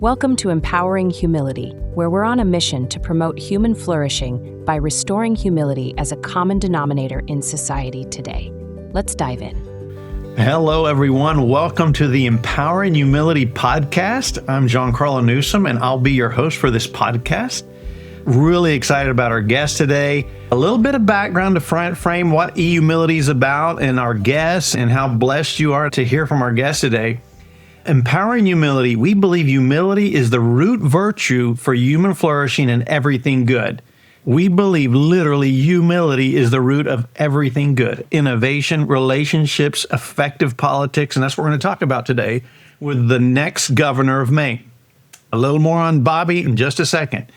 Welcome to Empowering Humility, where we're on a mission to promote human flourishing by restoring humility as a common denominator in society today. Let's dive in. Hello, everyone. Welcome to the Empowering Humility podcast. I'm Giancarlo Newsome, and I'll be your host for this podcast. Really excited about our guest today. A little bit of background to frame what e-humility is about and our guests and how blessed you are to hear from our guest today. Empowering humility, we believe humility is the root virtue for human flourishing and everything good. We believe literally humility is the root of everything good. Innovation, relationships, effective politics, and that's what we're going to talk about today with the next governor of Maine. A little more on Bobby in just a second.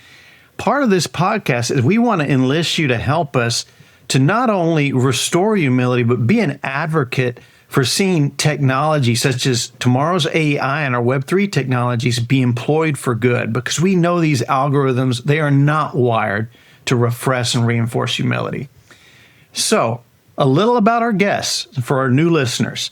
Part of this podcast is we want to enlist you to help us to not only restore humility, but be an advocate for seeing technology such as tomorrow's AI and our Web3 technologies be employed for good, because we know these algorithms, they are not wired to repress and reinforce humility. So, a little about our guests for our new listeners.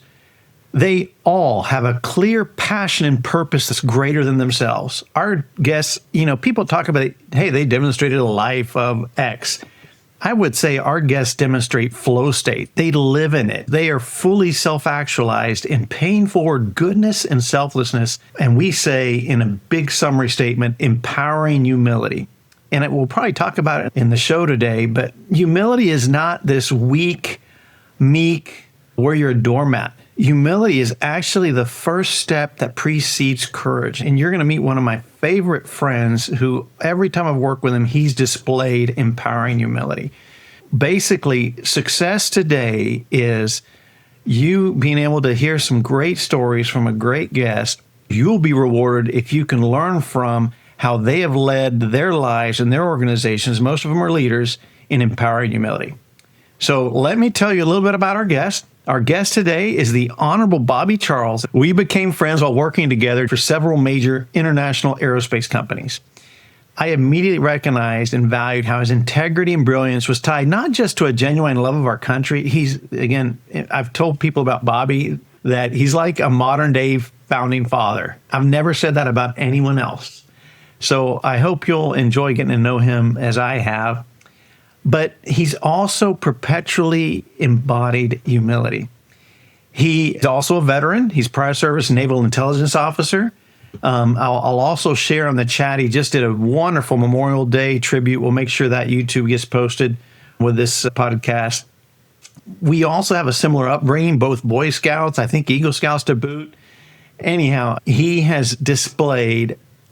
They all have a clear passion and purpose that's greater than themselves. Our guests, people talk about, hey, they demonstrated a life of X. I would say our guests demonstrate flow state. They live in it. They are fully self-actualized and paying forward goodness and selflessness. And we say in a big summary statement, empowering humility. And we'll probably talk about it in the show today, but humility is not this weak, meek, where you're a doormat. Humility is actually the first step that precedes courage. And you're going to meet one of my favorite friends who every time I've worked with him, he's displayed empowering humility. Basically, success today is you being able to hear some great stories from a great guest. You'll be rewarded if you can learn from how they have led their lives and their organizations. Most of them are leaders in empowering humility. So let me tell you a little bit about our guest. Our guest today is the Honorable Bobby Charles. We became friends while working together for several major international aerospace companies. I immediately recognized and valued how his integrity and brilliance was tied not just to a genuine love of our country. I've told people about Bobby that he's like a modern day founding father. I've never said that about anyone else. So I hope you'll enjoy getting to know him as I have. But he's also perpetually embodied humility. He is also a veteran. He's prior service naval intelligence officer. I'll also share on the chat, he just did a wonderful Memorial Day tribute. We'll make sure that YouTube gets posted with this podcast. We also have a similar upbringing, both Boy Scouts, I think Eagle Scouts to boot. Anyhow, he has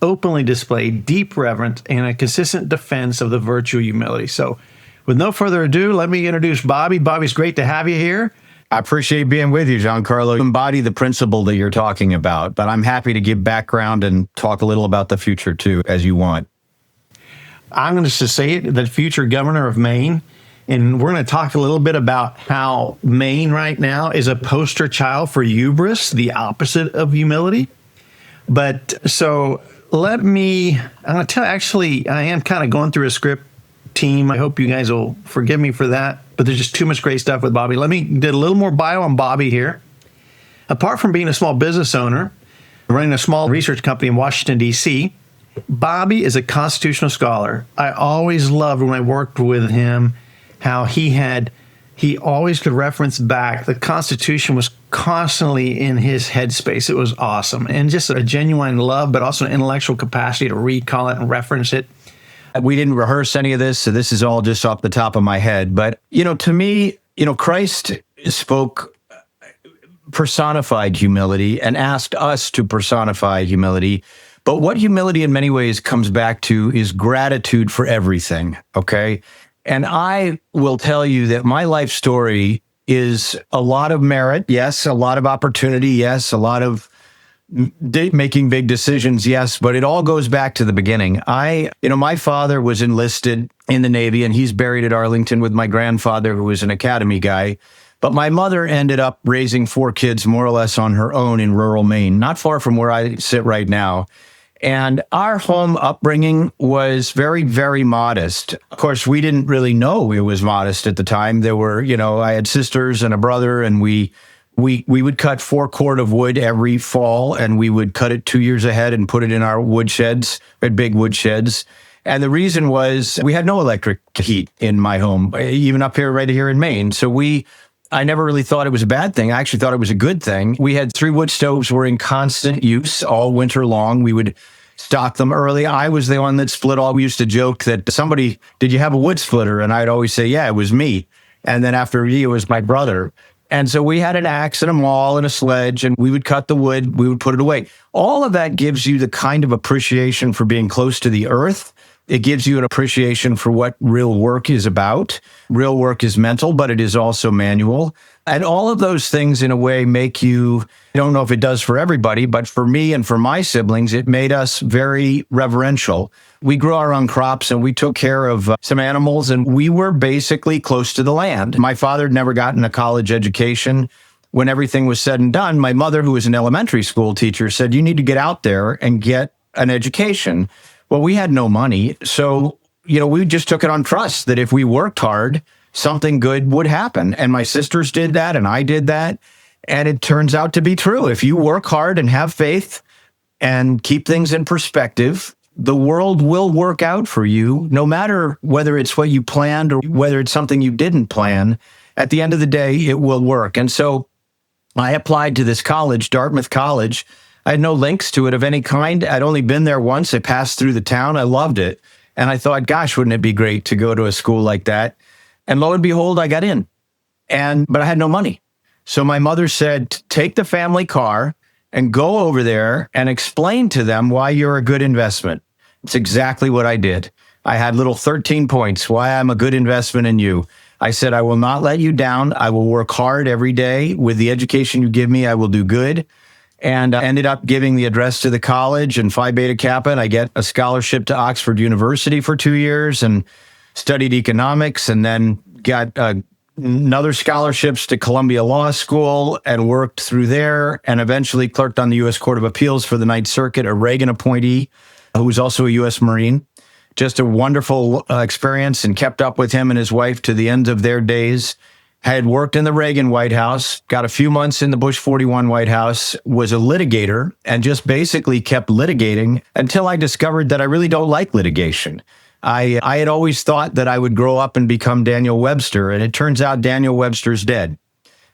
openly displayed deep reverence and a consistent defense of the virtue of humility. So with no further ado, let me introduce Bobby. Bobby's great to have you here. I appreciate being with you, Giancarlo. You embody the principle that you're talking about, but I'm happy to give background and talk a little about the future too, as you want. I'm going to say it, the future governor of Maine, and we're going to talk a little bit about how Maine right now is a poster child for hubris, the opposite of humility. But so I'm going to tell, actually, I am kind of going through a script team. I hope you guys will forgive me for that, but there's just too much great stuff with Bobby. Let me get a little more bio on Bobby here. Apart from being a small business owner, running a small research company in Washington, D.C., Bobby is a constitutional scholar. I always loved when I worked with him how he always could reference back. The Constitution was constantly in his headspace. It was awesome. And just a genuine love, but also an intellectual capacity to recall it and reference it. We didn't rehearse any of this, so this is all just off the top of my head. But, to me, Christ personified humility and asked us to personify humility. But what humility in many ways comes back to is gratitude for everything, okay? And I will tell you that my life story is a lot of merit, yes, a lot of opportunity, yes, a lot of making big decisions, yes, but it all goes back to the beginning. My father was enlisted in the Navy, and he's buried at Arlington with my grandfather, who was an academy guy. But my mother ended up raising 4 kids more or less on her own in rural Maine, not far from where I sit right now. And our home upbringing was very, very modest. Of course, we didn't really know it was modest at the time. There were, I had sisters and a brother, and we We would cut 4 cord of wood every fall, and we would cut it 2 years ahead and put it in our wood sheds. We had big wood sheds. And the reason was we had no electric heat in my home, even up here, right here in Maine. So I never really thought it was a bad thing. I actually thought it was a good thing. We had 3 wood stoves were in constant use all winter long. We would stock them early. I was the one that split all. We used to joke that did you have a wood splitter? And I'd always say, yeah, it was me. And then after me, it was my brother. And so we had an axe and a maul and a sledge, and we would cut the wood, we would put it away. All of that gives you the kind of appreciation for being close to the earth. It gives you an appreciation for what real work is about. Real work is mental, but it is also manual. And all of those things, in a way, make you, I don't know if it does for everybody, but for me and for my siblings, it made us very reverential. We grew our own crops and we took care of some animals, and we were basically close to the land. My father had never gotten a college education. When everything was said and done, my mother, who was an elementary school teacher, said, you need to get out there and get an education. Well, we had no money. So, we just took it on trust that if we worked hard, something good would happen. And my sisters did that, and I did that. And it turns out to be true. If you work hard and have faith and keep things in perspective, the world will work out for you, no matter whether it's what you planned or whether it's something you didn't plan. At the end of the day, it will work. And so I applied to this college, Dartmouth College. I had no links to it of any kind. I'd only been there once. I passed through the town. I loved it. And I thought, gosh, wouldn't it be great to go to a school like that? And lo and behold, I got in. But I had no money. So my mother said, take the family car and go over there and explain to them why you're a good investment. It's exactly what I did. I had little 13 points, why I'm a good investment in you. I said, I will not let you down. I will work hard every day. With the education you give me, I will do good. And I ended up giving the address to the college and Phi Beta Kappa. And I get a scholarship to Oxford University for 2 years and studied economics, and then got another scholarships to Columbia Law School and worked through there, and eventually clerked on the U.S. Court of Appeals for the Ninth Circuit, a Reagan appointee who was also a U.S. Marine. Just a wonderful experience, and kept up with him and his wife to the end of their days. I had worked in the Reagan White House, got a few months in the Bush 41 White House, was a litigator, and just basically kept litigating until I discovered that I really don't like litigation. I had always thought that I would grow up and become Daniel Webster, and it turns out Daniel Webster's dead.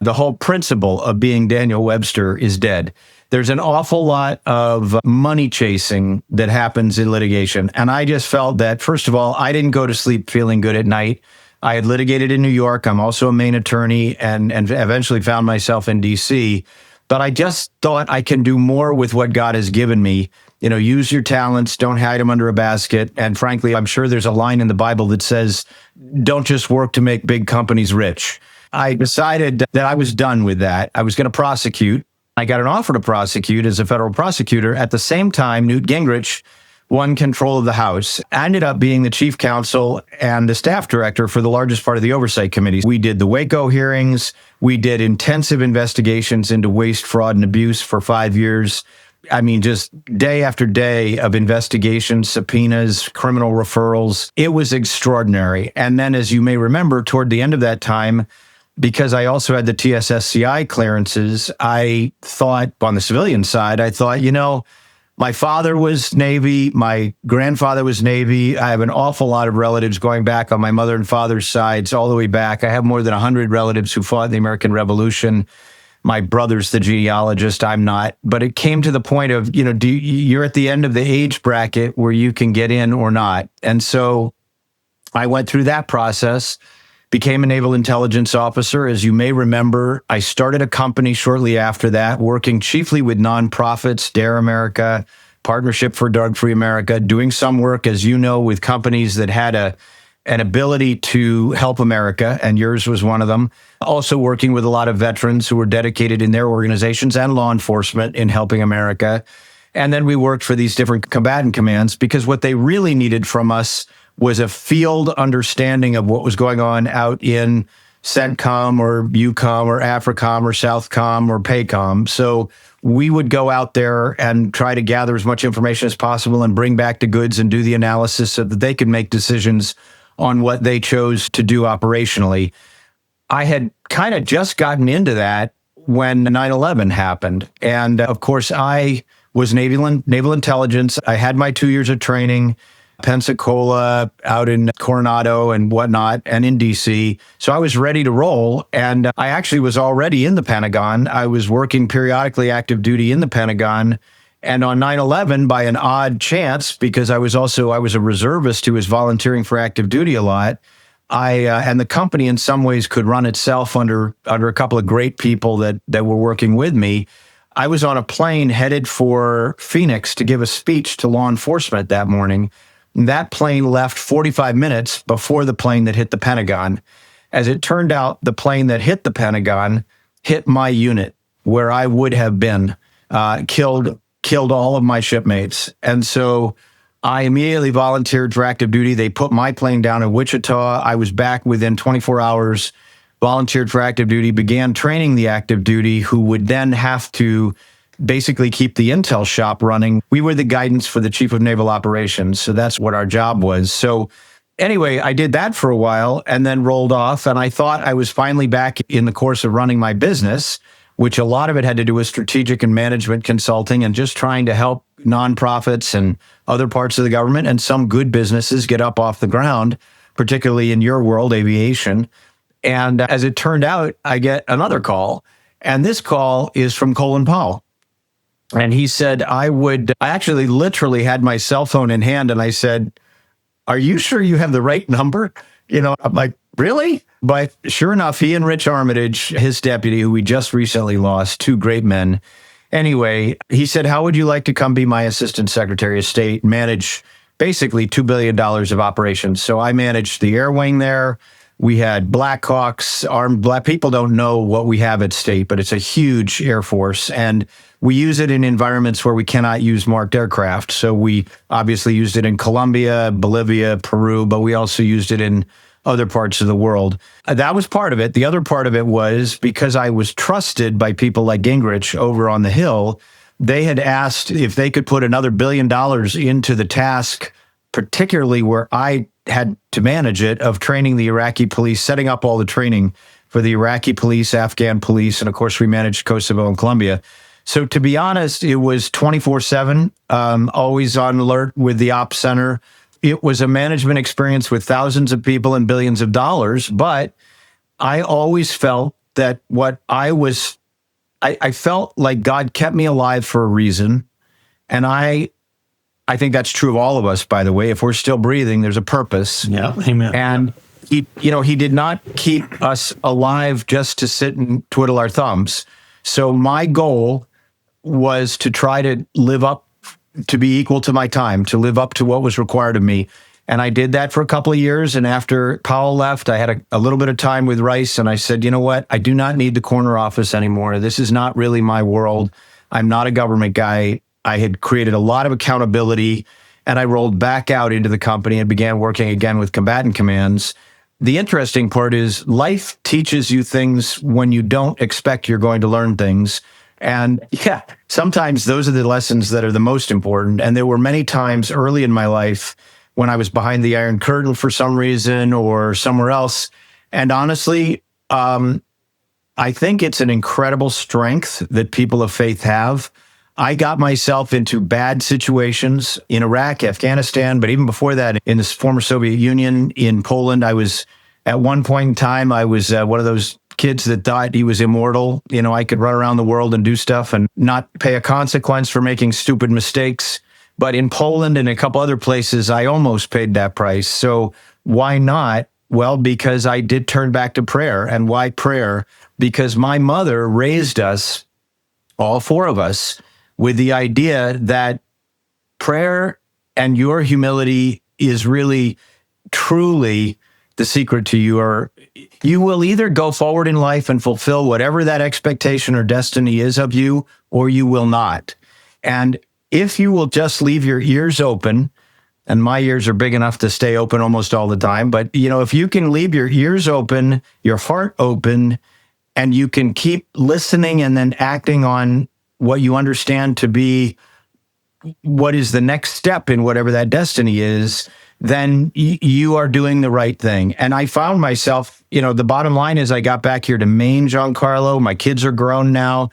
The whole principle of being Daniel Webster is dead. There's an awful lot of money chasing that happens in litigation. And I just felt that, first of all, I didn't go to sleep feeling good at night. I had litigated in New York. I'm also a Maine attorney, and eventually found myself in D.C. But I just thought I can do more with what God has given me. Use your talents, don't hide them under a basket. And frankly, I'm sure there's a line in the Bible that says, don't just work to make big companies rich. I decided that I was done with that. I was going to prosecute. I got an offer to prosecute as a federal prosecutor. At the same time, Newt Gingrich won control of the House, ended up being the chief counsel and the staff director for the largest part of the oversight committee. We did the Waco hearings. We did intensive investigations into waste, fraud, and abuse for 5 years. I mean, just day after day of investigations, subpoenas, criminal referrals. It was extraordinary. And then, as you may remember, toward the end of that time, because I also had the TSSCI clearances, I thought, on the civilian side, my father was Navy, my grandfather was Navy. I have an awful lot of relatives going back on my mother and father's sides, all the way back. I have more than 100 relatives who fought in the American Revolution. My brother's the genealogist, I'm not. But it came to the point of, you're at the end of the age bracket where you can get in or not. And so I went through that process, became a naval intelligence officer. As you may remember, I started a company shortly after that, working chiefly with nonprofits, Dare America, Partnership for Drug-Free America, doing some work, as you know, with companies that had an ability to help America, and yours was one of them. Also working with a lot of veterans who were dedicated in their organizations and law enforcement in helping America. And then we worked for these different combatant commands, because what they really needed from us was a field understanding of what was going on out in CENTCOM or EUCOM or AFRICOM or SOUTHCOM or PACOM. So we would go out there and try to gather as much information as possible and bring back the goods and do the analysis so that they could make decisions on what they chose to do operationally. I had kind of just gotten into that when 9/11 happened. And of course, I was naval intelligence. I had my 2 years of training, Pensacola, out in Coronado and whatnot, and in DC. So I was ready to roll. And I actually was already in the Pentagon. I was working periodically active duty in the Pentagon. And on 9/11, by an odd chance, because I was a reservist who was volunteering for active duty a lot, and the company in some ways could run itself under a couple of great people that were working with me. I was on a plane headed for Phoenix to give a speech to law enforcement that morning. That plane left 45 minutes before the plane that hit the Pentagon. As it turned out, the plane that hit the Pentagon hit my unit where I would have been, killed all of my shipmates. And so I immediately volunteered for active duty. They put my plane down in Wichita. I was back within 24 hours, volunteered for active duty, began training the active duty, who would then have to basically keep the intel shop running. We were the guidance for the Chief of Naval Operations. So that's what our job was. So anyway, I did that for a while and then rolled off. And I thought I was finally back in the course of running my business, which a lot of it had to do with strategic and management consulting and just trying to help nonprofits and other parts of the government and some good businesses get up off the ground, particularly in your world, aviation. And as it turned out, I get another call. And this call is from Colin Powell. And he said, I actually literally had my cell phone in hand. And I said, "Are you sure you have the right number?" I'm like, "Really?" But sure enough, he and Rich Armitage, his deputy, who we just recently lost, two great men. Anyway, he said, "How would you like to come be my assistant secretary of state, manage basically $2 billion of operations?" So I managed the air wing there. We had Blackhawks, armed black people don't know what we have at state, but it's a huge Air Force. And we use it in environments where we cannot use marked aircraft. So we obviously used it in Colombia, Bolivia, Peru, but we also used it in other parts of the world. That was part of it. The other part of it was because I was trusted by people like Gingrich over on the Hill. They had asked if they could put another $1 billion into the task, particularly where I had to manage it, of training the Iraqi police, setting up all the training for the Iraqi police, Afghan police, and of course we managed Kosovo and Colombia. So to be honest, it was 24/7, always on alert with the ops center. It was a management experience with thousands of people and billions of dollars, but I always felt that I felt like God kept me alive for a reason. And I think that's true of all of us, by the way. If we're still breathing, there's a purpose. Yeah, amen. And he did not keep us alive just to sit and twiddle our thumbs. So my goal was to try to live up, to be equal to my time, to live up to what was required of me. And I did that for a couple of years. And after Powell left, I had a little bit of time with Rice. And I said, you know what? I do not need the corner office anymore. This is not really my world. I'm not a government guy. I had created a lot of accountability, and I rolled back out into the company and began working again with combatant commands. The interesting part is life teaches you things when you don't expect you're going to learn things. And yeah, sometimes those are the lessons that are the most important. And there were many times early in my life when I was behind the Iron Curtain for some reason or somewhere else. And honestly, I think it's an incredible strength that people of faith have. I got myself into bad situations in Iraq, Afghanistan, but even before that, in the former Soviet Union, in Poland. I was, at one point in time, I was one of those kids that thought he was immortal. I could run around the world and do stuff and not pay a consequence for making stupid mistakes. But in Poland and a couple other places, I almost paid that price. So why not? Well, because I did turn back to prayer. And why prayer? Because my mother raised us, all four of us, with the idea that prayer and your humility is really, truly the secret to you will either go forward in life and fulfill whatever that expectation or destiny is of you, or you will not. And if you will just leave your ears open, and my ears are big enough to stay open almost all the time, but if you can leave your ears open, your heart open, and you can keep listening and then acting on what you understand to be what is the next step in whatever that destiny is, then you are doing the right thing. And I found myself, the bottom line is I got back here to Maine, Giancarlo. My kids are grown now.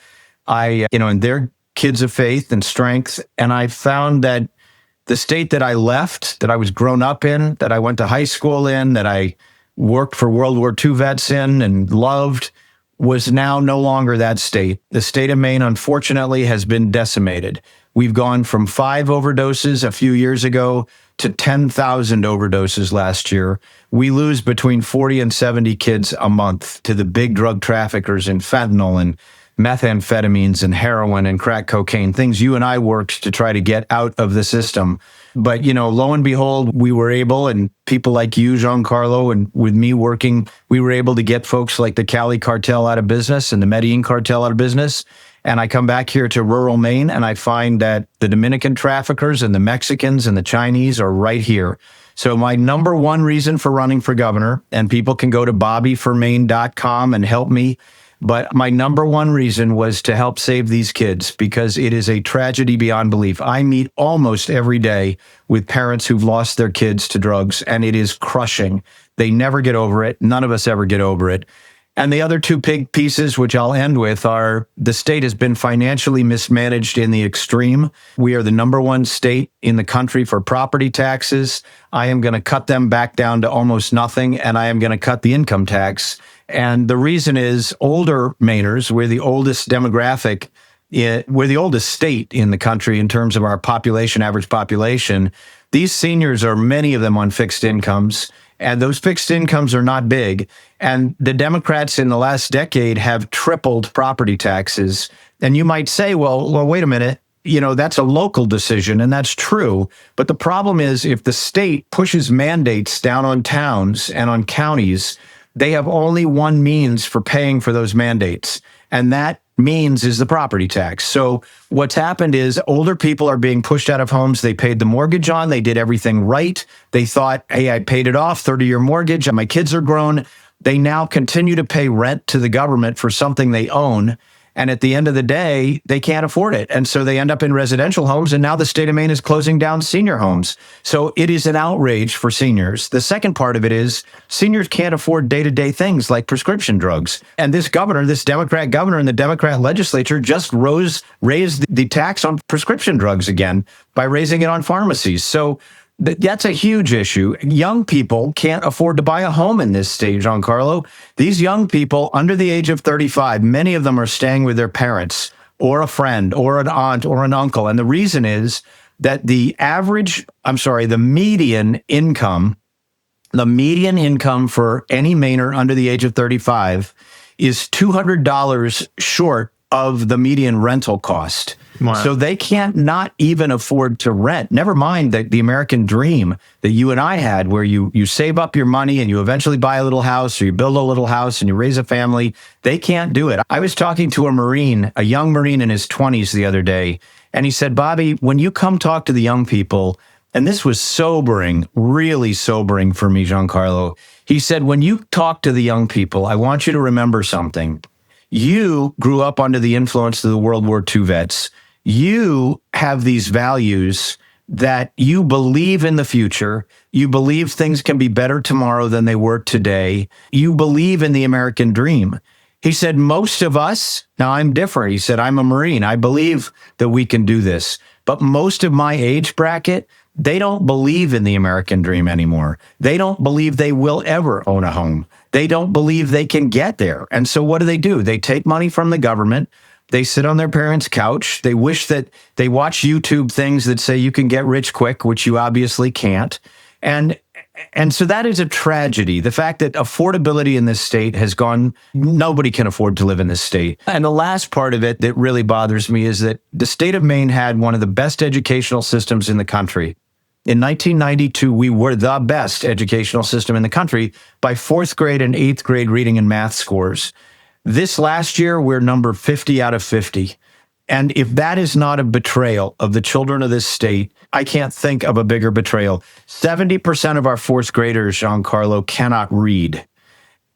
And they're kids of faith and strength. And I found that the state that I left, that I was grown up in, that I went to high school in, that I worked for World War II vets in and loved, was now no longer that state. The state of Maine, unfortunately, has been decimated. We've gone from 5 overdoses a few years ago to 10,000 overdoses last year. We lose between 40 and 70 kids a month to the big drug traffickers in fentanyl and methamphetamines and heroin and crack cocaine, things you and I worked to try to get out of the system. But, lo and behold, we were able, and people like you, Giancarlo, and with me working, we were able to get folks like the Cali cartel out of business and the Medellin cartel out of business. And I come back here to rural Maine, and I find that the Dominican traffickers and the Mexicans and the Chinese are right here. So my number one reason for running for governor, and people can go to bobbyformaine.com and help me, but my number one reason was to help save these kids, because it is a tragedy beyond belief. I meet almost every day with parents who've lost their kids to drugs, and it is crushing. They never get over it. None of us ever get over it. And the other two big pieces, which I'll end with, are the state has been financially mismanaged in the extreme. We are the number one state in the country for property taxes. I am going to cut them back down to almost nothing, and I am going to cut the income tax. And the reason is older Mainers, we're the oldest demographic, we're the oldest state in the country in terms of our population, average population. These seniors are, many of them, on fixed incomes. And those fixed incomes are not big. And the Democrats in the last decade have tripled property taxes. And you might say, well, wait a minute, that's a local decision, and that's true. But the problem is, if the state pushes mandates down on towns and on counties, they have only one means for paying for those mandates. And that means is the property tax. So what's happened is older people are being pushed out of homes they paid the mortgage on. They did everything right. They thought, hey, I paid it off, 30-year mortgage, and my kids are grown. They now continue to pay rent to the government for something they own. And at the end of the day, they can't afford it. And so they end up in residential homes. And now the state of Maine is closing down senior homes. So it is an outrage for seniors. The second part of it is seniors can't afford day-to-day things like prescription drugs. And this governor, this Democrat governor in the Democrat legislature just raised the tax on prescription drugs again by raising it on pharmacies. So that's a huge issue. Young people can't afford to buy a home in this state, Giancarlo. These young people under the age of 35, many of them are staying with their parents or a friend or an aunt or an uncle. And the reason is that the median income for any Mainer under the age of 35 is $200 short of the median rental cost. Wow. So they can't not even afford to rent. Never mind the American dream that you and I had, where you save up your money and you eventually buy a little house, or you build a little house and you raise a family. They can't do it. I was talking to a young Marine in his 20s the other day, and he said, Bobby, when you come talk to the young people, and this was sobering, really sobering for me, Giancarlo. He said, when you talk to the young people, I want you to remember something. You grew up under the influence of the World War II vets. You have these values that you believe in the future. You believe things can be better tomorrow than they were today. You believe in the American dream. He said, most of us, now I'm different. He said, I'm a Marine. I believe that we can do this. But most of my age bracket, they don't believe in the American dream anymore. They don't believe they will ever own a home. They don't believe they can get there. And so what do? They take money from the government. They sit on their parents' couch. They wish that they watch YouTube things that say you can get rich quick, which you obviously can't. And so that is a tragedy. The fact that affordability in this state has gone, nobody can afford to live in this state. And the last part of it that really bothers me is that the state of Maine had one of the best educational systems in the country. In 1992, we were the best educational system in the country by 4th grade and 8th grade reading and math scores. This last year, we're number 50 out of 50. And if that is not a betrayal of the children of this state, I can't think of a bigger betrayal. 70% of our 4th graders, Giancarlo, cannot read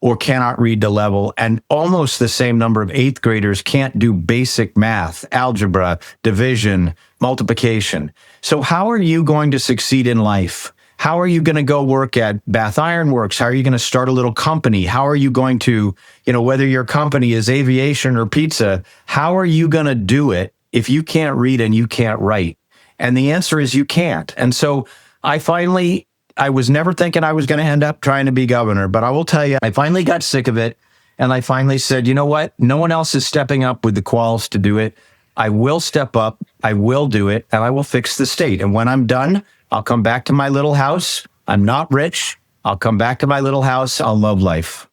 or cannot read to level. And almost the same number of 8th graders can't do basic math, algebra, division, multiplication. So how are you going to succeed in life? How are you going to go work at Bath Iron Works? How are you going to start a little company? How are you going to, whether your company is aviation or pizza, how are you going to do it if you can't read and you can't write? And the answer is you can't. And so I was never thinking I was going to end up trying to be governor, but I will tell you, I finally got sick of it. And I finally said, you know what? No one else is stepping up with the quals to do it. I will step up. I will do it. And I will fix the state. And when I'm done, I'll come back to my little house. I'm not rich. I'll come back to my little house. I'll love life.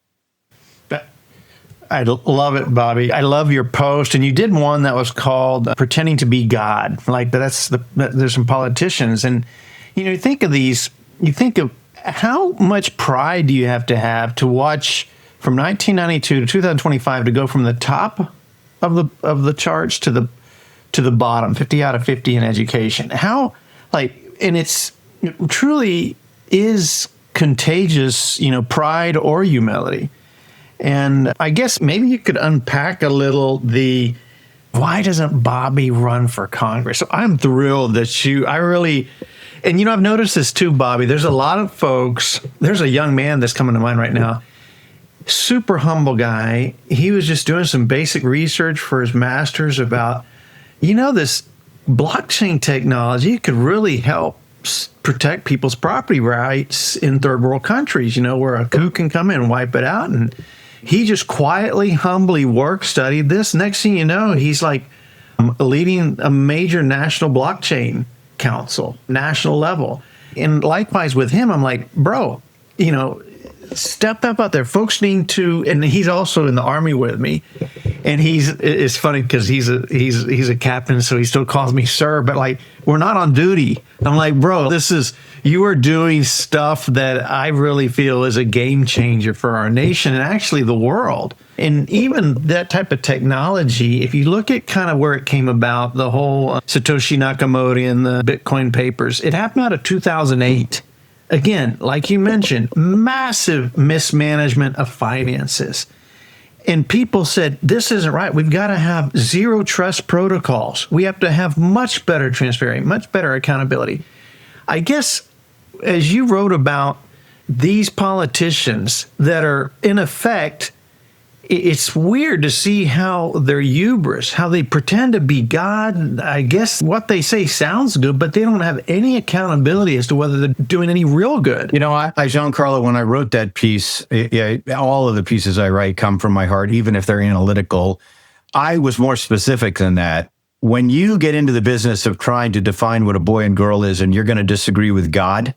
I love it, Bobby. I love your post. And you did one that was called Pretending to be God. Like there's some politicians. And, you think of these, you think of how much pride do you have to watch from 1992 to 2025 to go from the top of the charts to the bottom, 50 out of 50 in education. And it truly is contagious, pride or humility. And I guess maybe you could unpack a little why doesn't Bobby run for Congress? So I'm thrilled that I've noticed this too, Bobby. There's a lot of folks, there's a young man that's coming to mind right now, super humble guy. He was just doing some basic research for his master's about, this blockchain technology could really help protect people's property rights in third world countries, where a coup can come in and wipe it out. And he just quietly, humbly studied this. Next thing you know, he's like leading a major national blockchain council, national level. And likewise with him, I'm like, bro, step up out there. Folks need to, and he's also in the Army with me. And it's funny because he's a captain, so he still calls me sir, but like, we're not on duty. I'm like, bro, you are doing stuff that I really feel is a game changer for our nation and actually the world. And even that type of technology, if you look at kind of where it came about, the whole Satoshi Nakamoto and the Bitcoin papers, it happened out of 2008. Again, like you mentioned, massive mismanagement of finances. And people said, this isn't right. We've got to have zero trust protocols. We have to have much better transparency, much better accountability. I guess as you wrote about these politicians that are in effect, it's weird to see how their hubris, how they pretend to be God. I guess what they say sounds good, but they don't have any accountability as to whether they're doing any real good. Giancarlo, when I wrote that piece, all of the pieces I write come from my heart, even if they're analytical. I was more specific than that. When you get into the business of trying to define what a boy and girl is, and you're going to disagree with God,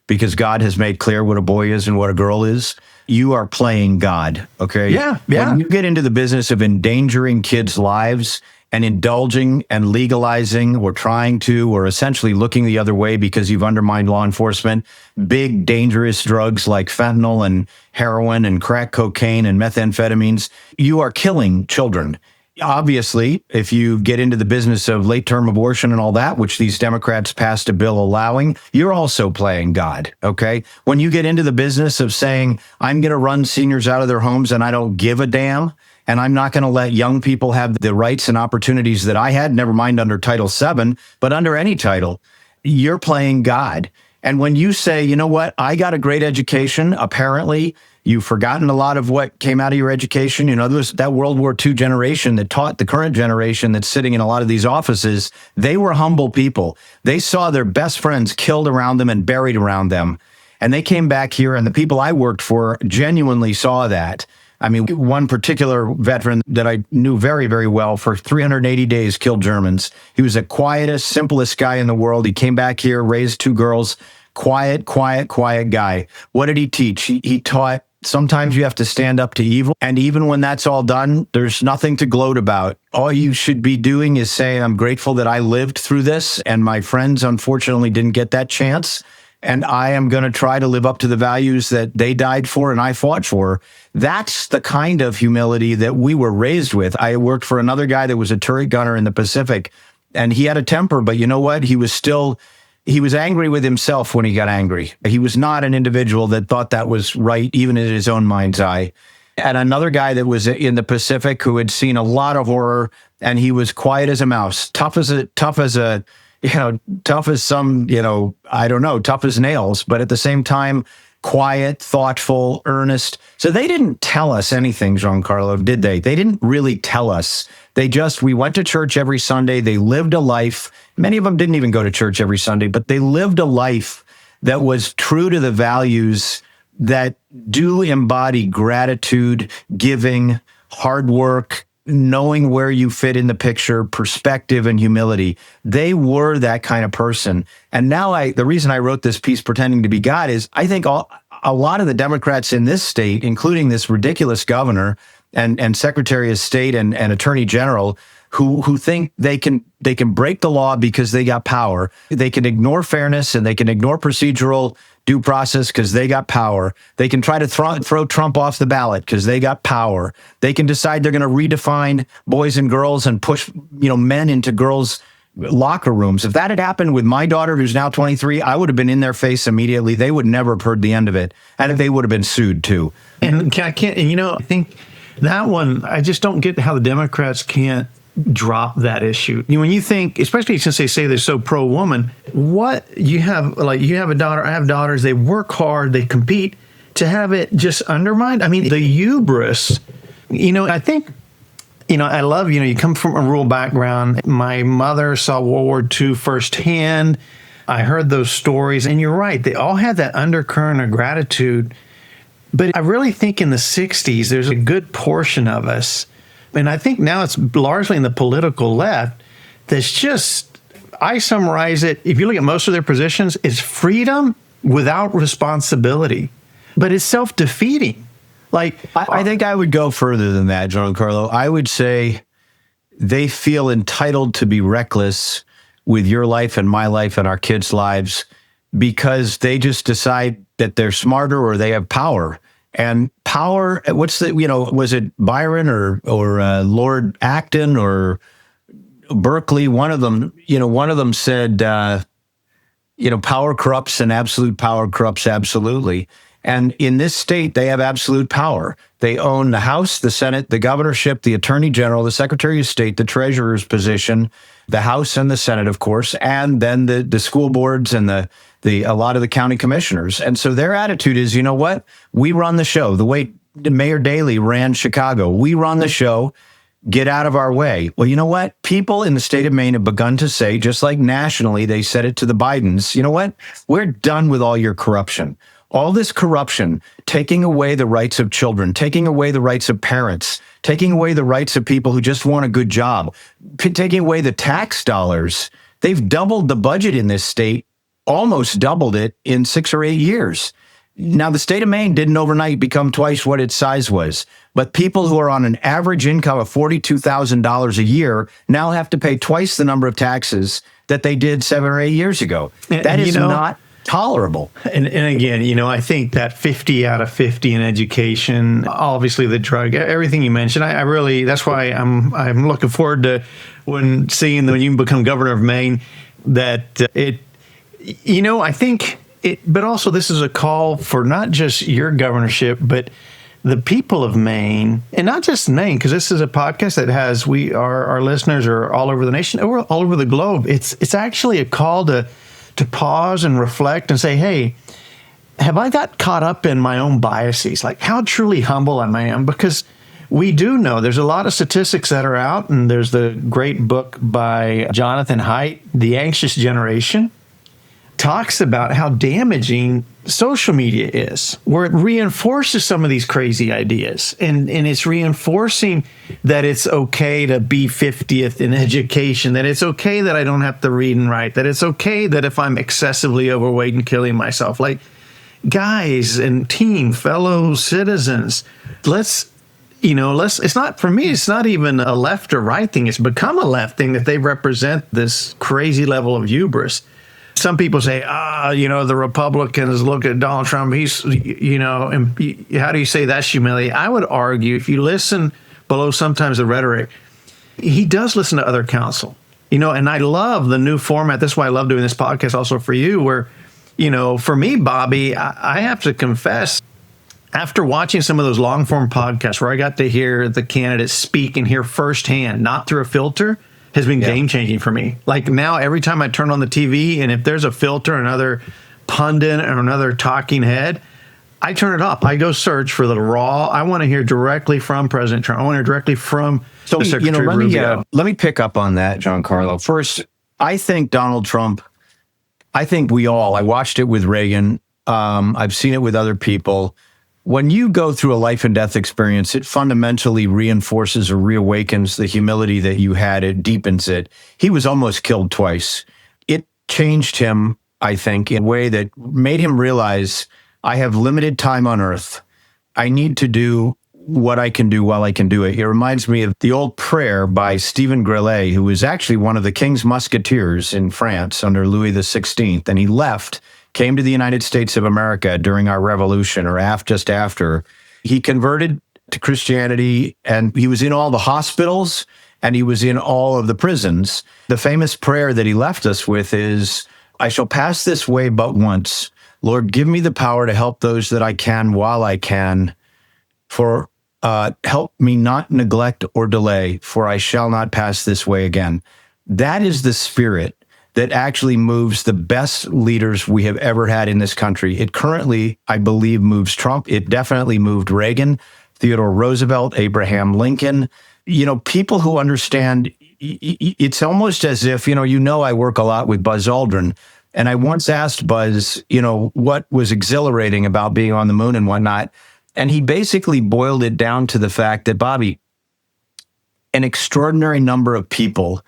because God has made clear what a boy is and what a girl is, you are playing God, okay? Yeah. When you get into the business of endangering kids' lives and indulging and legalizing or trying to, or essentially looking the other way because you've undermined law enforcement, big, dangerous drugs like fentanyl and heroin and crack cocaine and methamphetamines, you are killing children. Obviously, if you get into the business of late-term abortion and all that, which these Democrats passed a bill allowing, you're also playing God, okay? When you get into the business of saying, I'm going to run seniors out of their homes and I don't give a damn, and I'm not going to let young people have the rights and opportunities that I had, never mind under Title VII, but under any title, you're playing God. And when you say, you know what, I got a great education, apparently you've forgotten a lot of what came out of your education. There was that World War II generation that taught the current generation that's sitting in a lot of these offices. They were humble people. They saw their best friends killed around them and buried around them. And they came back here, and the people I worked for genuinely saw that. I mean, one particular veteran that I knew very, very well for 380 days killed Germans. He was the quietest, simplest guy in the world. He came back here, raised 2 girls, quiet guy. What did he teach? He taught sometimes you have to stand up to evil. And even when that's all done, there's nothing to gloat about. All you should be doing is saying, I'm grateful that I lived through this, and my friends unfortunately didn't get that chance. And I am going to try to live up to the values that they died for and I fought for. That's the kind of humility that we were raised with. I worked for another guy that was a turret gunner in the Pacific, and he had a temper, but you know what? He was angry with himself when he got angry. He was not an individual that thought that was right, even in his own mind's eye. And another guy that was in the Pacific who had seen a lot of horror, and he was quiet as a mouse, tough as a tough as some, I don't know, tough as nails, but at the same time, quiet, thoughtful, earnest. So they didn't tell us anything, Giancarlo, did they? They didn't really tell us. We went to church every Sunday. They lived a life. Many of them didn't even go to church every Sunday, but they lived a life that was true to the values that do embody gratitude, giving, hard work, knowing where you fit in the picture, perspective, and humility. They were that kind of person. And now the reason I wrote this piece, Pretending to be God, is I think a lot of the Democrats in this state, including this ridiculous governor and Secretary of State and Attorney General, who think they can break the law because they got power. They can ignore fairness and they can ignore procedural due process because they got power. They can try to throw Trump off the ballot because they got power. They can decide they're going to redefine boys and girls and push men into girls' locker rooms. If that had happened with my daughter, who's now 23, I would have been in their face immediately. They would never have heard the end of it, and they would have been sued too. And I think that one, I just don't get how the Democrats can't drop that issue. When you think, especially since they say they're so pro-woman, you have a daughter, I have daughters, they work hard, they compete, to have it just undermined. I mean, the hubris, I think, I love, you come from a rural background. My mother saw World War II firsthand. I heard those stories, and you're right, they all had that undercurrent of gratitude. But I really think in the 60s, there's a good portion of us, and I think now it's largely in the political left, that's just, I summarize it, if you look at most of their positions, it's freedom without responsibility. But it's self-defeating. I think I would go further than that, Giancarlo. I would say they feel entitled to be reckless with your life and my life and our kids' lives because they just decide that they're smarter or they have power. And power, was it Byron or Lord Acton or Berkeley? One of them said, power corrupts and absolute power corrupts absolutely. And in this state, they have absolute power. They own the House, the Senate, the governorship, the Attorney General, the Secretary of State, the Treasurer's position, the House and the Senate, of course, and then the school boards and a lot of the county commissioners. And so their attitude is, we run the show. The way Mayor Daley ran Chicago, we run the show, get out of our way. Well, you know what? People in the state of Maine have begun to say, just like nationally, they said it to the Bidens, we're done with all your corruption. All this corruption, taking away the rights of children, taking away the rights of parents, taking away the rights of people who just want a good job, taking away the tax dollars. They've doubled the budget in this state, almost doubled it in 6 or 8 years. Now, the state of Maine didn't overnight become twice what its size was, but people who are on an average income of $42,000 a year now have to pay twice the number of taxes that they did 7 or 8 years ago. That is not tolerable. And again, I think that 50 out of 50 in education, obviously the drug, everything you mentioned, I really, that's why I'm looking forward to when you become governor of Maine, that I think but also this is a call for not just your governorship, but the people of Maine, and not just Maine, because this is a podcast that has, our listeners are all over the nation, all over the globe. It's actually a call to pause and reflect and say, hey, have I got caught up in my own biases? Like, how truly humble I am? Because we do know there's a lot of statistics that are out, and there's the great book by Jonathan Haidt, The Anxious Generation, talks about how damaging social media is, where it reinforces some of these crazy ideas. And it's reinforcing that it's okay to be 50th in education, that it's okay that I don't have to read and write, that it's okay that if I'm excessively overweight and killing myself. Like, guys and fellow citizens, it's not, for me, it's not even a left or right thing. It's become a left thing that they represent this crazy level of hubris. Some people say, the Republicans look at Donald Trump. He's, and how do you say that's humility? I would argue if you listen below sometimes the rhetoric, he does listen to other counsel, and I love the new format. That's why I love doing this podcast also for you, where, for me, Bobby, I have to confess, after watching some of those long form podcasts where I got to hear the candidates speak and hear firsthand, not through a filter, has been game changing for me. Like now, every time I turn on the TV, and if there's a filter, another pundit or another talking head, I turn it up. I go search for the raw. I want to hear directly from President Trump. I want to hear directly from the Secretary Rubio. Let me pick up on that, Giancarlo. First, I think Donald Trump, I watched it with Reagan. I've seen it with other people. When you go through a life and death experience, it fundamentally reinforces or reawakens the humility that you had. It deepens it. He was almost killed twice. It changed him, I think, in a way that made him realize, I have limited time on earth. I need to do what I can do while I can do it. It reminds me of the old prayer by Stephen Grellet, who was actually one of the King's Musketeers in France under Louis XVI. And he left, came to the United States of America during our revolution or just after. He converted to Christianity, and he was in all the hospitals and he was in all of the prisons. The famous prayer that he left us with is, I shall pass this way but once. Lord, give me the power to help those that I can while I can. For help me not neglect or delay, for I shall not pass this way again. That is the spirit that actually moves the best leaders we have ever had in this country. It currently, I believe, moves Trump. It definitely moved Reagan, Theodore Roosevelt, Abraham Lincoln. People who understand, it's almost as if, I work a lot with Buzz Aldrin. And I once asked Buzz, what was exhilarating about being on the moon and whatnot. And he basically boiled it down to the fact that, Bobby, an extraordinary number of people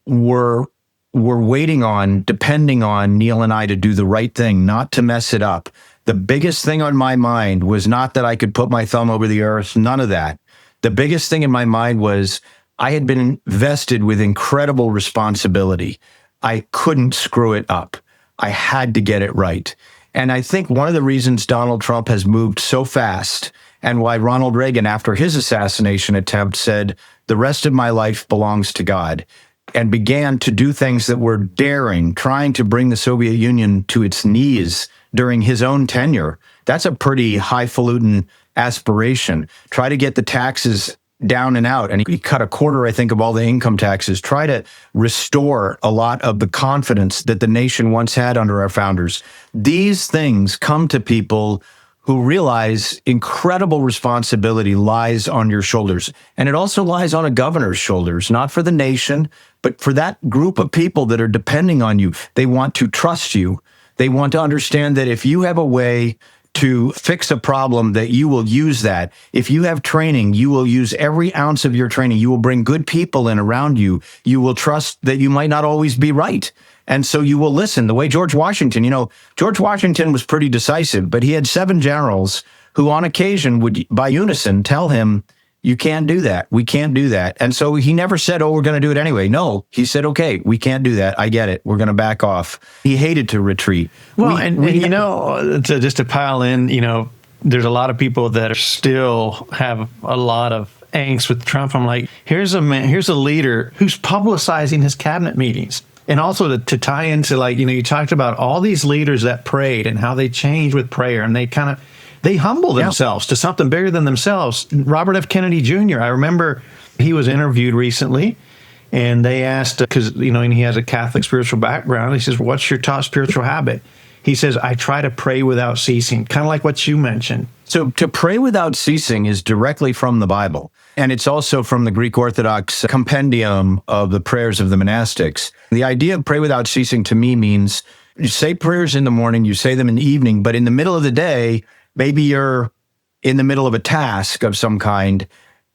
were depending on Neil and I to do the right thing, not to mess it up. The biggest thing on my mind was not that I could put my thumb over the earth, none of that. The biggest thing in my mind was I had been vested with incredible responsibility. I couldn't screw it up. I had to get it right. And I think one of the reasons Donald Trump has moved so fast, and why Ronald Reagan, after his assassination attempt, said, the rest of my life belongs to God, and began to do things that were daring, trying to bring the Soviet Union to its knees during his own tenure. That's a pretty highfalutin aspiration. Try to get the taxes down and out. And he cut a quarter, I think, of all the income taxes. Try to restore a lot of the confidence that the nation once had under our founders. These things come to people who realize incredible responsibility lies on your shoulders. And it also lies on a governor's shoulders, not for the nation, but for that group of people that are depending on you. They want to trust you. They want to understand that if you have a way to fix a problem, that you will use that. If you have training, you will use every ounce of your training. You will bring good people in around you. You will trust that you might not always be right. And so you will listen. The way George Washington was pretty decisive, but he had 7 generals who on occasion would, by unison, tell him, you can't do that. We can't do that. And so he never said, we're going to do it anyway. No, he said, okay, we can't do that. I get it. We're going to back off. He hated to retreat. Well, just to pile in, there's a lot of people that still have a lot of angst with Trump. I'm like, here's a leader who's publicizing his cabinet meetings. And also to tie into, you talked about all these leaders that prayed and how they changed with prayer, and they humble themselves to something bigger than themselves. Robert F. Kennedy Jr., I remember he was interviewed recently, and they asked, because, and he has a Catholic spiritual background. He says, what's your top spiritual habit? He says, I try to pray without ceasing, kind of like what you mentioned. So to pray without ceasing is directly from the Bible. And it's also from the Greek Orthodox compendium of the prayers of the monastics. The idea of pray without ceasing to me means you say prayers in the morning, you say them in the evening, but in the middle of the day, maybe you're in the middle of a task of some kind,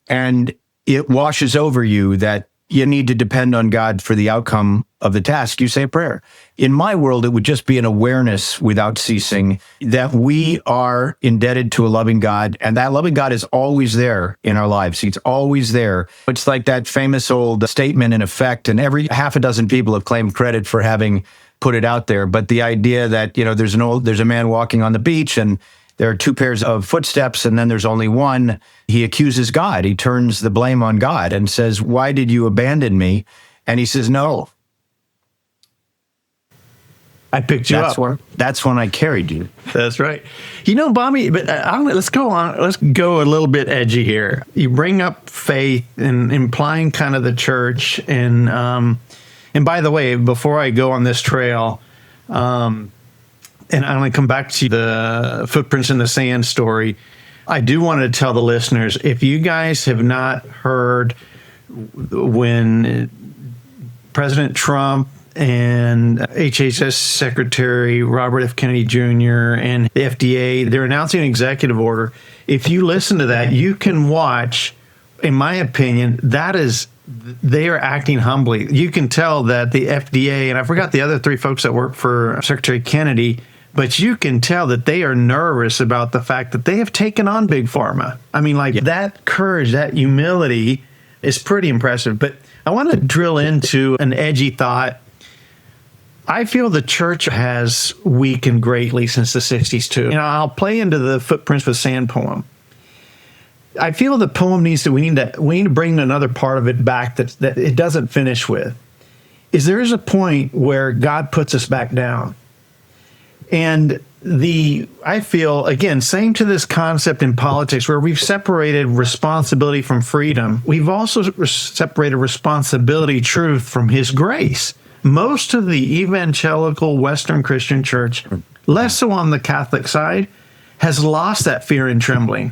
and it washes over you that you need to depend on God for the outcome of the task. You say a prayer. In my world, it would just be an awareness without ceasing that we are indebted to a loving God, and that loving God is always there in our lives. He's always there. It's like that famous old statement in effect, and every half a dozen people have claimed credit for having put it out there. But the idea that, there's a man walking on the beach, and there are 2 pairs of footsteps, and then there's only one. He accuses God. He turns the blame on God and says, why did you abandon me? And he says, no. I picked you up. That's when I carried you. That's right. You know, Bobby, but let's go on. Let's go a little bit edgy here. You bring up faith and implying kind of the church. And by the way, before I go on this trail, and I'm going to come back to the footprints in the sand story, I do want to tell the listeners, if you guys have not heard when President Trump and HHS Secretary Robert F. Kennedy Jr. and the FDA, they're announcing an executive order. If you listen to that, you can watch, in my opinion, they are acting humbly. You can tell that the FDA, and I forgot the other three folks that work for Secretary Kennedy, but you can tell that they are nervous about the fact that they have taken on Big Pharma. I mean, that courage, that humility is pretty impressive. But I want to drill into an edgy thought. I feel the church has weakened greatly since the 60s, too. I'll play into the Footprints with Sand poem. I feel the poem we need to bring another part of it back that it doesn't finish with. There is a point where God puts us back down. And I feel, again, same to this concept in politics where we've separated responsibility from freedom. We've also separated responsibility, truth from his grace. Most of the evangelical Western Christian church, less so on the Catholic side, has lost that fear and trembling.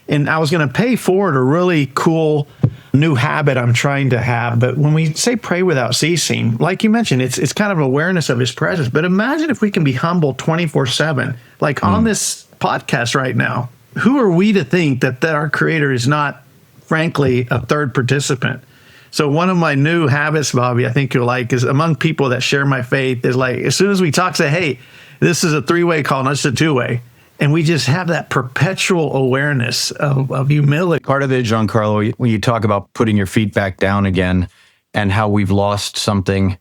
And I was going to pay forward a really cool new habit I'm trying to have. But when we say pray without ceasing, like you mentioned, it's kind of awareness of his presence. But imagine if we can be humble 24/7, like on this podcast right now. Who are we to think that our Creator is not, frankly, a third participant? So one of my new habits, Bobby, I think you'll like, is among people that share my faith is like, as soon as we talk, say, hey, this is a 3-way call, not just a 2-way. And we just have that perpetual awareness of humility. Part of it, Giancarlo, when you talk about putting your feet back down again and how we've lost something,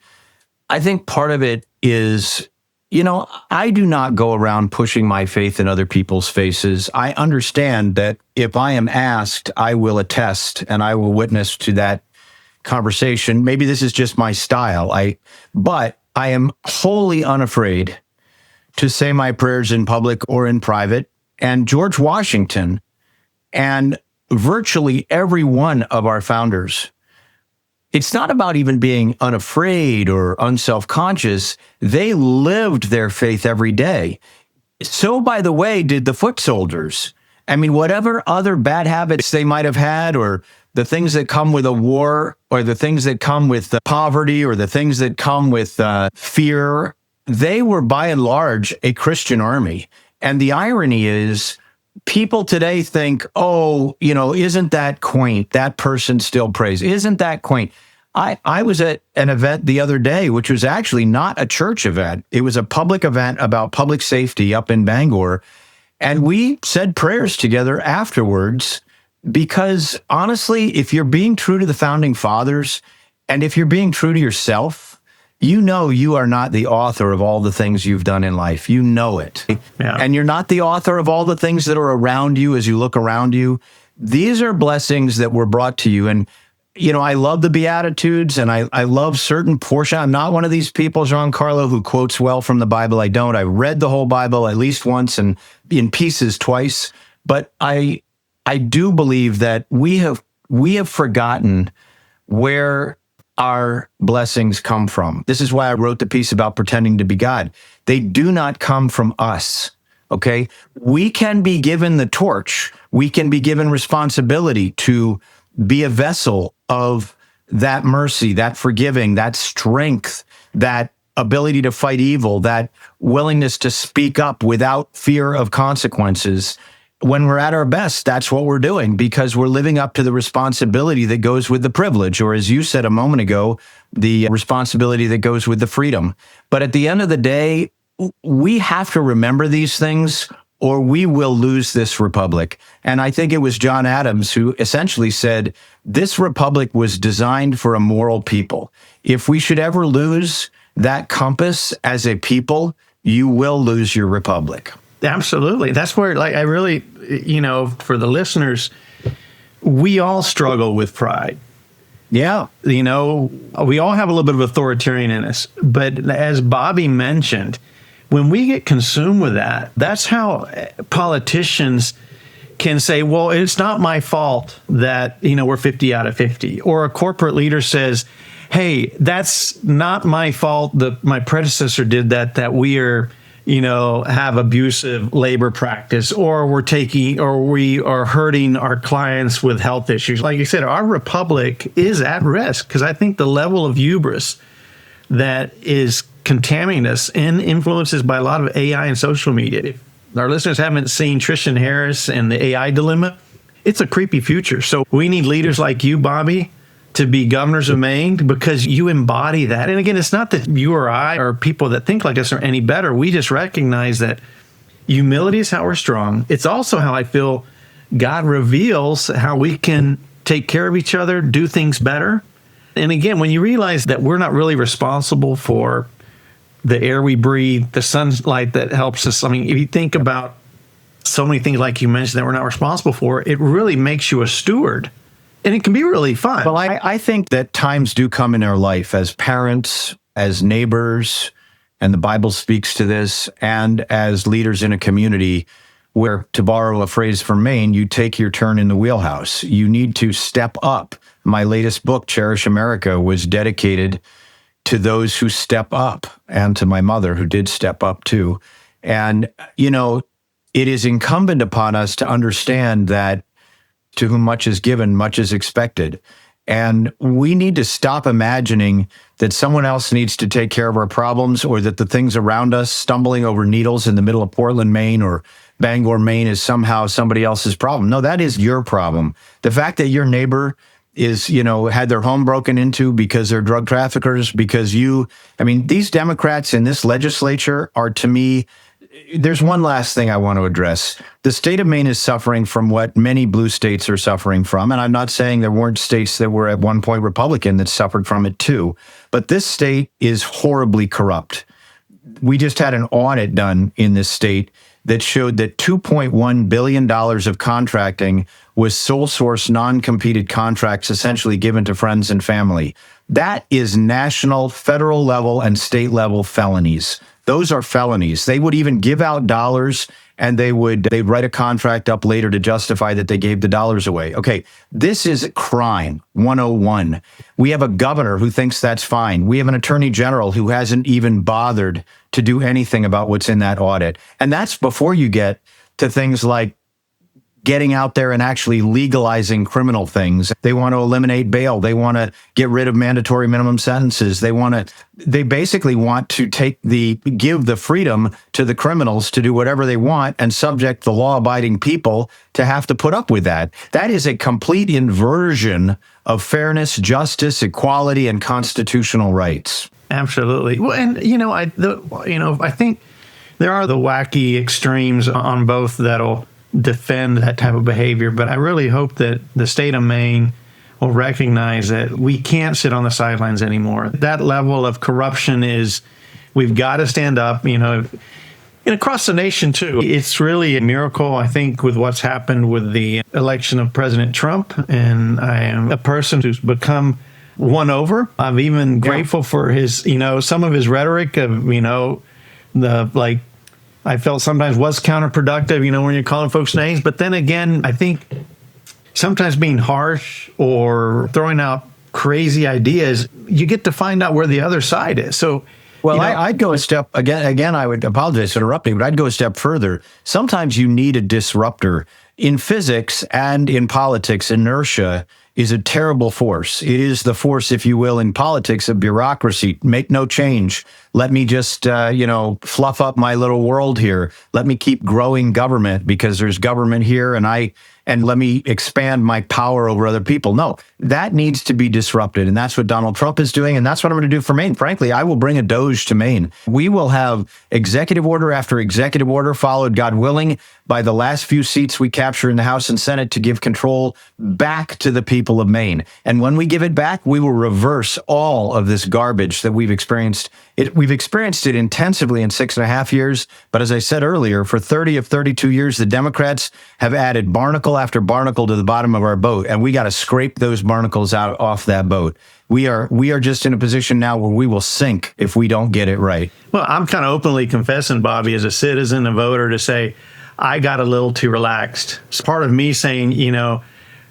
I think part of it is, I do not go around pushing my faith in other people's faces. I understand that if I am asked, I will attest and I will witness to that conversation. Maybe this is just my style. But I am wholly unafraid to say my prayers in public or in private. And George Washington and virtually every one of our founders, it's not about even being unafraid or unself-conscious. They lived their faith every day. So, by the way, did the foot soldiers. I mean, whatever other bad habits they might have had, or the things that come with a war, or the things that come with poverty, or the things that come with fear, they were by and large a Christian army. And the irony is, people today think, isn't that quaint? That person still prays. Isn't that quaint? I was at an event the other day, which was actually not a church event. It was a public event about public safety up in Bangor. And we said prayers together afterwards because, honestly, if you're being true to the founding fathers, and if you're being true to yourself, you are not the author of all the things you've done in life. You know it. Yeah. And you're not the author of all the things that are around you as you look around you. These are blessings that were brought to you. And, I love the Beatitudes and I love certain portion. I'm not one of these people, Giancarlo, who quotes well from the Bible. I don't. I read the whole Bible at least once and in pieces twice. But I do believe that we have forgotten where our blessings come from. This is why I wrote the piece about pretending to be God. They do not come from us, okay? We can be given the torch. We can be given responsibility to be a vessel of that mercy, that forgiving, that strength, that ability to fight evil, that willingness to speak up without fear of consequences. When we're at our best, that's what we're doing because we're living up to the responsibility that goes with the privilege, or as you said a moment ago, the responsibility that goes with the freedom. But at the end of the day, we have to remember these things or we will lose this republic. And I think it was John Adams who essentially said, this republic was designed for a moral people. If we should ever lose that compass as a people, you will lose your republic. Absolutely. That's where, I really, for the listeners, we all struggle with pride. Yeah. You know, we all have a little bit of authoritarian in us. But as Bobby mentioned, when we get consumed with that, that's how politicians can say, well, it's not my fault that, we're 50 out of 50. Or a corporate leader says, hey, that's not my fault that my predecessor did that we are, have abusive labor practice, or we are hurting our clients with health issues. Like you said, our republic is at risk because I think the level of hubris that is contaminating us and influences by a lot of AI and social media. If our listeners haven't seen Tristan Harris and the AI dilemma, it's a creepy future. So we need leaders like you, Bobby, to be governors of Maine because you embody that. And again, it's not that you or I or people that think like us are any better. We just recognize that humility is how we're strong. It's also how I feel God reveals how we can take care of each other, do things better. And again, when you realize that we're not really responsible for the air we breathe, the sunlight that helps us. I mean, if you think about so many things like you mentioned that we're not responsible for, it really makes you a steward. And it can be really fun. Well, I think that times do come in our life as parents, as neighbors, and the Bible speaks to this, and as leaders in a community where, to borrow a phrase from Maine, you take your turn in the wheelhouse. You need to step up. My latest book, Cherish America, was dedicated to those who step up, and to my mother, who did step up too. And, it is incumbent upon us to understand that to whom much is given, much is expected. And we need to stop imagining that someone else needs to take care of our problems, or that the things around us stumbling over needles in the middle of Portland, Maine, or Bangor, Maine is somehow somebody else's problem. No, that is your problem. The fact that your neighbor is, had their home broken into because they're drug traffickers, because these Democrats in this legislature are, to me, there's one last thing I want to address. The state of Maine is suffering from what many blue states are suffering from. And I'm not saying there weren't states that were at one point Republican that suffered from it too. But this state is horribly corrupt. We just had an audit done in this state that showed that $2.1 billion of contracting was sole source, non-competed contracts essentially given to friends and family. That is national, federal level, and state level felonies. Those are felonies. They would even give out dollars, and they'd write a contract up later to justify that they gave the dollars away. Okay, this is crime 101. We have a governor who thinks that's fine. We have an attorney general who hasn't even bothered to do anything about what's in that audit. And that's before you get to things like getting out there and actually legalizing criminal things. They want to eliminate bail. They want to get rid of mandatory minimum sentences. They basically want to give the freedom to the criminals to do whatever they want and subject the law-abiding people to have to put up with that. That is a complete inversion of fairness, justice, equality, and constitutional rights. Absolutely. Well, and I think there are the wacky extremes on both that'll defend that type of behavior, but I really hope that the state of Maine will recognize that we can't sit on the sidelines anymore. That level of corruption we've got to stand up, and across the nation too. It's really a miracle, I think, with what's happened with the election of President Trump, and I am a person who's become won over. I'm even grateful for his, some of his rhetoric of, I felt sometimes was counterproductive, when you're calling folks names. But then again, I think sometimes being harsh or throwing out crazy ideas, you get to find out where the other side is. So, well, I'd go a step again. I would apologize for interrupting, but I'd go a step further. Sometimes you need a disruptor. In physics and in politics, inertia is a terrible force. It is the force, if you will, in politics of bureaucracy. Make no change. Let me just, fluff up my little world here. Let me keep growing government because there's government here, and let me expand my power over other people. No, that needs to be disrupted. And that's what Donald Trump is doing. And that's what I'm going to do for Maine. Frankly, I will bring a Doge to Maine. We will have executive order after executive order followed, God willing, by the last few seats we capture in the House and Senate to give control back to the people people of Maine. And when we give it back, we will reverse all of this garbage that we've experienced. We've experienced it intensively in 6.5 years. But as I said earlier, for 30 of 32 years, the Democrats have added barnacle after barnacle to the bottom of our boat. And we got to scrape those barnacles out off that boat. We are just in a position now where we will sink if we don't get it right. Well, I'm kind of openly confessing, Bobby, as a citizen, a voter, to say I got a little too relaxed. It's part of me saying,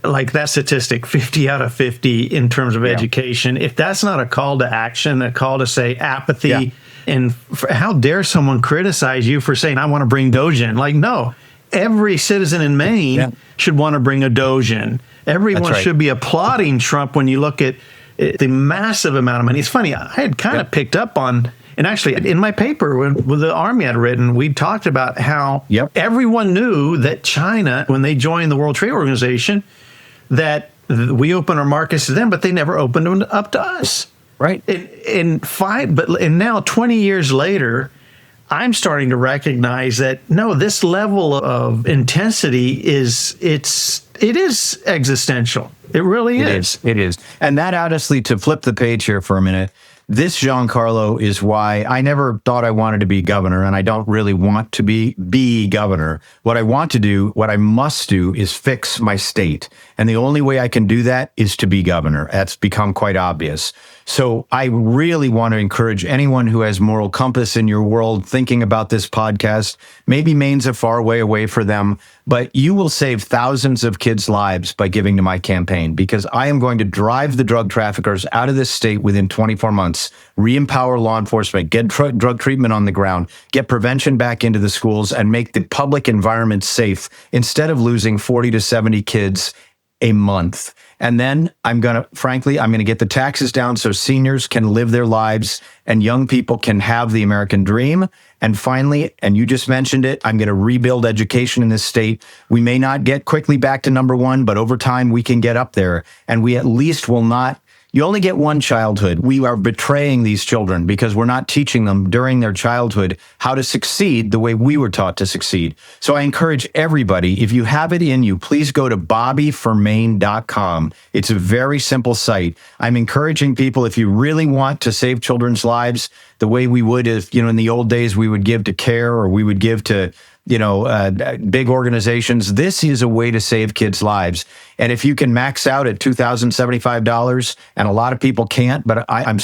like that statistic, 50 out of 50 in terms of education. If that's not a call to action, a call to say apathy, and how dare someone criticize you for saying, I want to bring Doge in? Like, no, every citizen in Maine should want to bring a Doge in. Everyone should be applauding Trump when you look at the massive amount of money. It's funny, I had kind of picked up on, and actually in my paper with the Army I'd written, we talked about how everyone knew that China, when they joined the World Trade Organization, that we opened our markets to them, but they never opened them up to us. Right. And now 20 years later, I'm starting to recognize that no, this level of intensity is existential. It really is. It is. And that honestly, to flip the page here for a minute, this, Giancarlo, is why I never thought I wanted to be governor, and I don't really want to be governor. What I want to do, what I must do, is fix my state. And the only way I can do that is to be governor. That's become quite obvious. So I really want to encourage anyone who has moral compass in your world thinking about this podcast. Maybe Maine's a far way away for them, but you will save thousands of kids' lives by giving to my campaign, because I am going to drive the drug traffickers out of this state within 24 months, re-empower law enforcement, get drug treatment on the ground, get prevention back into the schools, and make the public environment safe instead of losing 40 to 70 kids a month. And then I'm going to get the taxes down so seniors can live their lives and young people can have the American dream. And finally, and you just mentioned it, I'm going to rebuild education in this state. We may not get quickly back to number one, but over time we can get up there. And we at least will not. You only get one childhood. We are betraying these children because we're not teaching them during their childhood how to succeed the way we were taught to succeed. So I encourage everybody, if you have it in you, please go to bobbyformaine.com. It's a very simple site. I'm encouraging people, if you really want to save children's lives the way we would if, in the old days, we would give to CARE or we would give to big organizations. This is a way to save kids' lives. And if you can max out at $2,075, and a lot of people can't, but I'm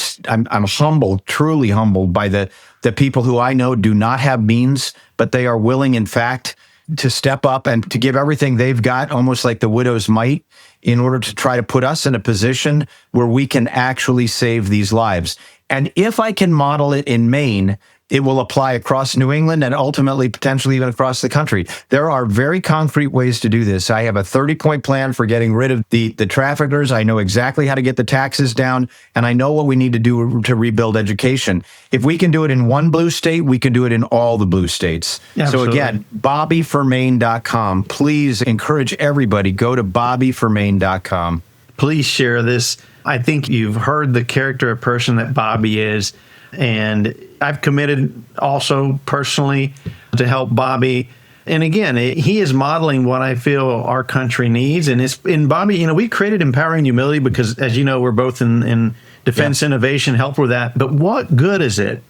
humbled, truly humbled by the people who I know do not have means, but they are willing, in fact, to step up and to give everything they've got, almost like the widow's mite, in order to try to put us in a position where we can actually save these lives. And if I can model it in Maine, it will apply across New England and ultimately potentially even across the country. There are very concrete ways to do this. I have a 30-point plan for getting rid of the traffickers. I know exactly how to get the taxes down, and I know what we need to do to rebuild education. If we can do it in one blue state, we can do it in all the blue states. Absolutely. So again, bobbyformaine.com. Please encourage everybody, go to bobbyformaine.com. Please share this. I think you've heard the character of person that Bobby is, and I've committed also personally to help Bobby. And again, he is modeling what I feel our country needs. And Bobby, we created Empowering Humility because, as you know, we're both in defense innovation, help with that. But what good is it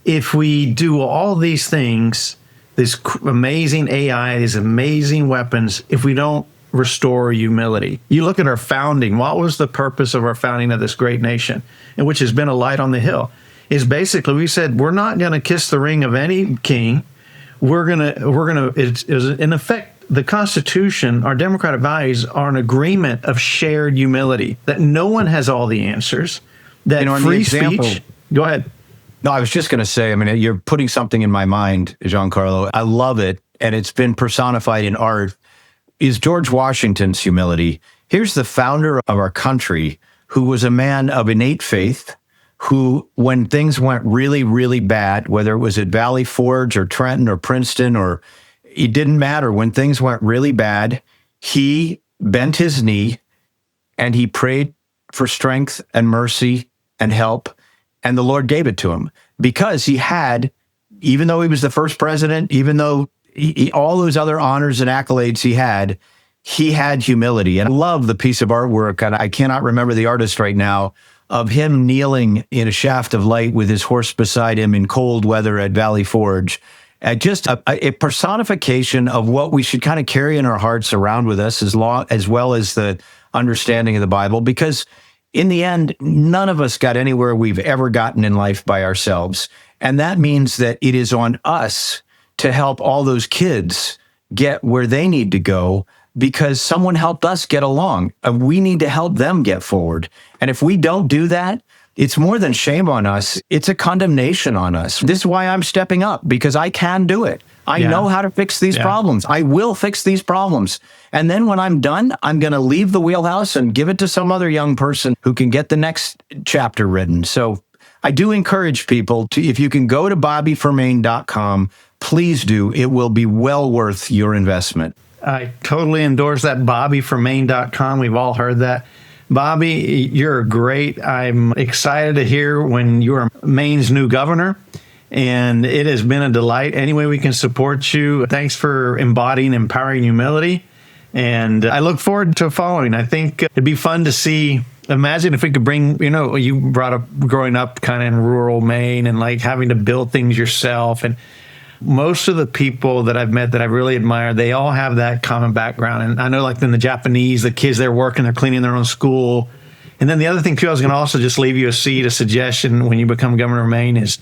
if we do all these things, this amazing AI, these amazing weapons, if we don't restore humility? You look at our founding. What was the purpose of our founding of this great nation, and which has been a light on the hill? Is basically we said we're not going to kiss the ring of any king. We're gonna. It's in effect the Constitution. Our democratic values are an agreement of shared humility. That no one has all the answers. That free speech. Go ahead. No, I was just going to say. You're putting something in my mind, Giancarlo. I love it, and it's been personified in art. Is George Washington's humility. Here's the founder of our country, who was a man of innate faith, who, when things went really, really bad, whether it was at Valley Forge or Trenton or Princeton, or it didn't matter, when things went really bad, he bent his knee and he prayed for strength and mercy and help, and the Lord gave it to him because he had, even though he was the first president, even though all those other honors and accolades he he had humility. And I love the piece of artwork, and I cannot remember the artist right now, of him kneeling in a shaft of light with his horse beside him in cold weather at Valley Forge. Just a personification of what we should kind of carry in our hearts around with us, as well as the understanding of the Bible, because in the end, none of us got anywhere we've ever gotten in life by ourselves. And that means that it is on us to help all those kids get where they need to go, because someone helped us get along. We need to help them get forward. And if we don't do that, it's more than shame on us. It's a condemnation on us. This is why I'm stepping up, because I can do it. I know how to fix these problems. I will fix these problems. And then when I'm done, I'm going to leave the wheelhouse and give it to some other young person who can get the next chapter written. So I do encourage people to, if you can go to bobbyformaine.com, please do. It will be well worth your investment. I totally endorse that, bobbyformaine.com. We've all heard that. Bobby, you're great. I'm excited to hear when you're Maine's new governor, and it has been a delight. Any way we can support you. Thanks for embodying empowering humility, and I look forward to following. I think it'd be fun to see. Imagine if we could bring, you brought up growing up kind of in rural Maine and like having to build things yourself. And most of the people that I've met that I really admire, they all have that common background. And I know like in the Japanese, the kids, they're working, they're cleaning their own school. And then the other thing too, I was going to also just leave you a suggestion when you become governor of Maine is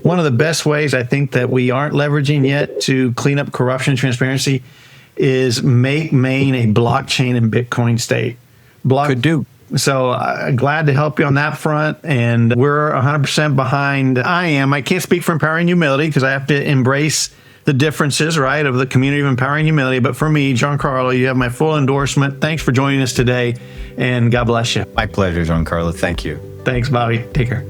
one of the best ways I think that we aren't leveraging yet to clean up corruption and transparency is make Maine a blockchain and Bitcoin state. Could do. So glad to help you on that front. And we're 100% behind. I can't speak for Empowering Humility because I have to embrace the differences, right, of the community of Empowering Humility. But for me, Giancarlo, you have my full endorsement. Thanks for joining us today, and God bless you. My pleasure, Giancarlo. Thank you. Thanks, Bobby. Take care.